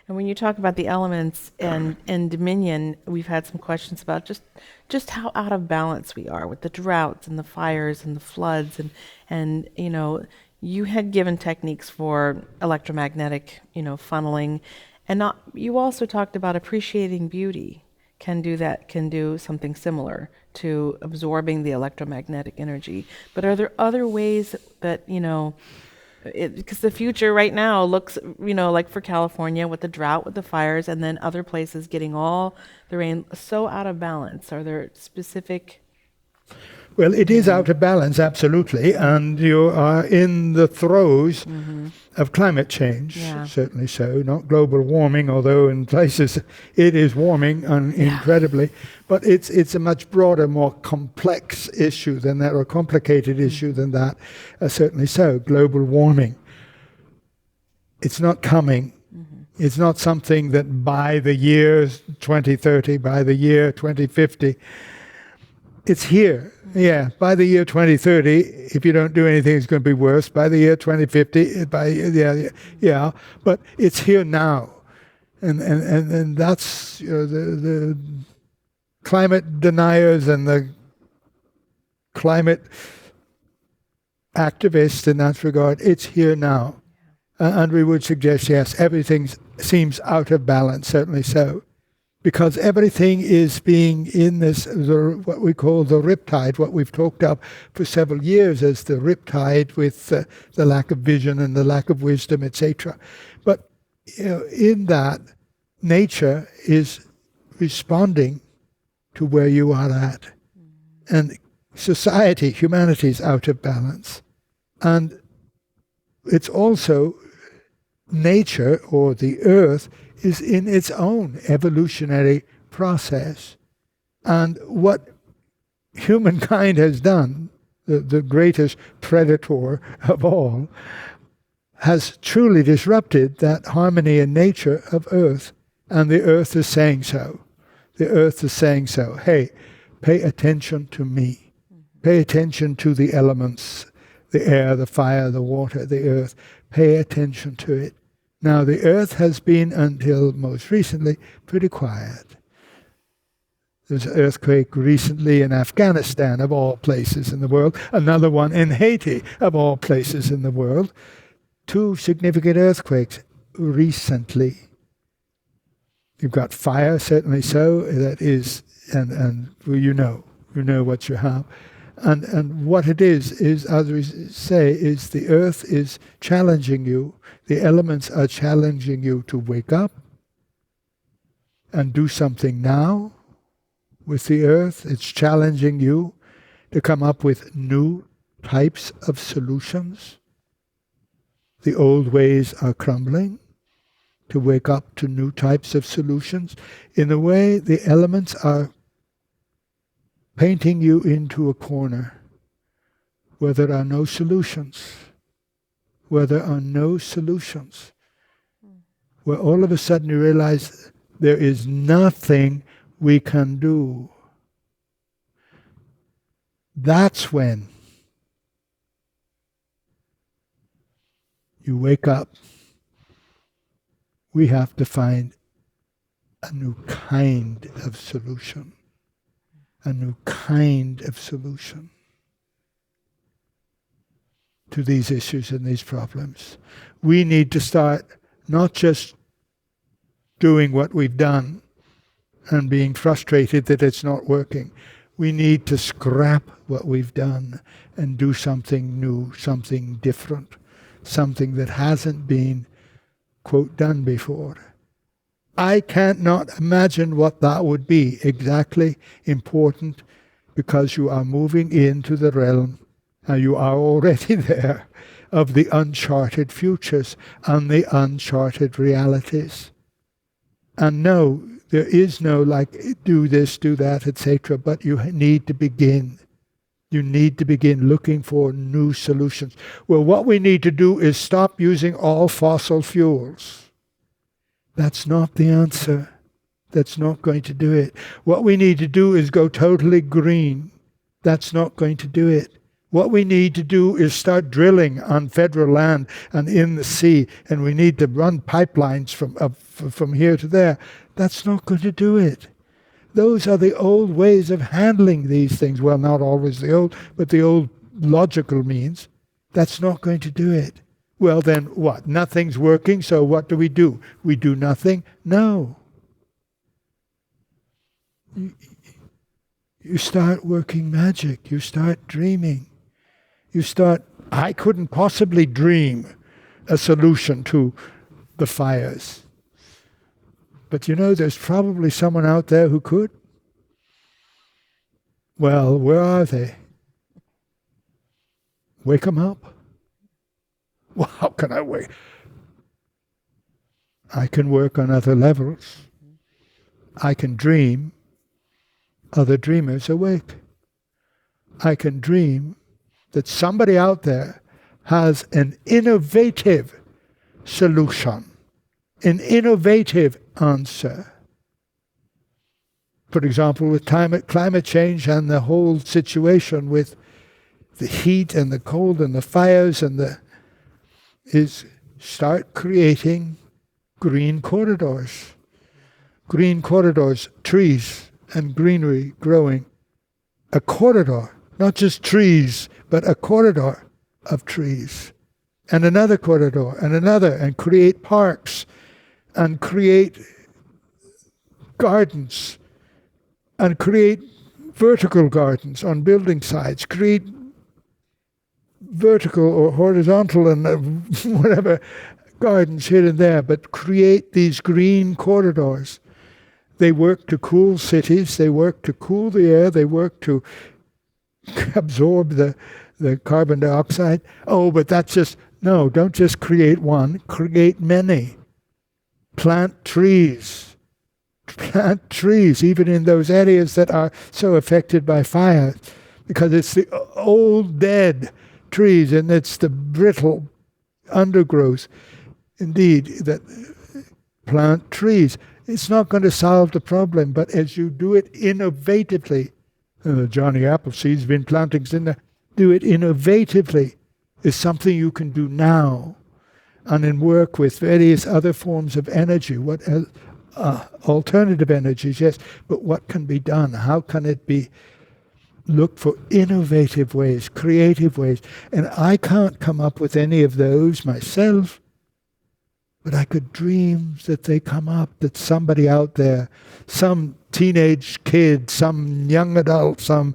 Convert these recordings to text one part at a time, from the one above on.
And when you talk about the elements and dominion, we've had some questions about just how out of balance we are with the droughts and the fires and the floods and you had given techniques for electromagnetic, funneling, and not you also talked about appreciating beauty can do that, can do something similar to absorbing the electromagnetic energy. But are there other ways that, because the future right now looks, like for California with the drought, with the fires, and then other places getting all the rain so out of balance? Are there specific? Well, it is out of balance, absolutely, and you are in the throes of climate change, certainly so, not global warming, although in places it is warming incredibly, but it's a much broader, more complex issue than that, or complicated issue than that, certainly so, global warming. It's not coming. It's not something that by the year 2030, by the year 2050, it's here. Yeah, by the year 2030, if you don't do anything, it's going to be worse. By the year 2050, but it's here now, and that's the climate deniers and the climate activists in that regard. It's here now, and we would suggest yes, everything seems out of balance, certainly so. Because everything is being in this, what we call the riptide, what we've talked of for several years as the riptide with the lack of vision and the lack of wisdom, etc. But in that, nature is responding to where you are at. And society, humanity is out of balance. And it's also nature, or the earth, is in its own evolutionary process. And what humankind has done, the greatest predator of all, has truly disrupted that harmony in nature of Earth. And the Earth is saying so. The Earth is saying so. Hey, pay attention to me. Pay attention to the elements, the air, the fire, the water, the earth. Pay attention to it. Now, the earth has been, until most recently, pretty quiet. There's an earthquake recently in Afghanistan, of all places in the world. Another one in Haiti, of all places in the world. 2 significant earthquakes recently. You've got fire, certainly so. That is, and you know what you have. And what it is, as we say, is the earth is challenging you. The elements are challenging you to wake up and do something now with the earth. It's challenging you to come up with new types of solutions. The old ways are crumbling. To wake up to new types of solutions. In a way, the elements are painting you into a corner where there are no solutions. Where there are no solutions. Where all of a sudden you realize there is nothing we can do. That's when you wake up. We have to find a new kind of solution. A new kind of solution to these issues and these problems. We need to start not just doing what we've done and being frustrated that it's not working. We need to scrap what we've done and do something new, something different, something that hasn't been, quote, done before. I can't not imagine what that would be exactly important, because you are moving into the realm, and you are already there, of the uncharted futures and the uncharted realities. And no, there is no like, do this, do that, etc., but you need to begin. You need to begin looking for new solutions. Well, what we need to do is stop using all fossil fuels. That's not the answer. That's not going to do it. What we need to do is go totally green. That's not going to do it. What we need to do is start drilling on federal land and in the sea, and we need to run pipelines from here to there. That's not going to do it. Those are the old ways of handling these things. Well, not always the old, but the old logical means. That's not going to do it. Well, then what? Nothing's working, so what do? We do nothing? No. You start working magic. You start dreaming. I couldn't possibly dream a solution to the fires. But there's probably someone out there who could. Well, where are they? Wake them up. Well, how can I wake? I can work on other levels. I can dream other dreamers awake. I can dream that somebody out there has an innovative solution, an innovative answer. For example, with climate change and the whole situation with the heat and the cold and the fires is start creating green corridors. Green corridors, trees and greenery growing. A corridor, not just trees, but a corridor of trees. And another corridor, and another, and create parks, and create gardens, and create vertical gardens on building sites, create vertical or horizontal and whatever gardens here and there, but create these green corridors. They work to cool cities, they work to cool the air, they work to absorb the carbon dioxide. Oh, but no, don't just create one, create many. Plant trees, even in those areas that are so affected by fire, because it's the old dead trees and it's the brittle undergrowth. Indeed, that plant trees. It's not going to solve the problem, but as you do it innovatively, Johnny Appleseed's been planting in there, do it innovatively is something you can do now, and then work with various other forms of energy, alternative energies, yes, but what can be done? How can it be? Look for innovative ways, creative ways. And I can't come up with any of those myself, but I could dream that they come up, that somebody out there, some teenage kid, some young adult, some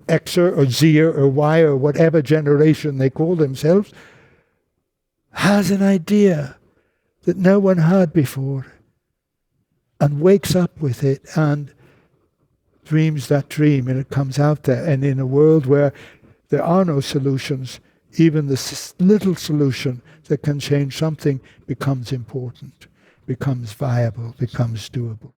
Xer or Zer or Y or whatever generation they call themselves, has an idea that no one had before and wakes up with it and dreams that dream, and it comes out there. And in a world where there are no solutions, even the little solution that can change something becomes important, becomes viable, becomes doable.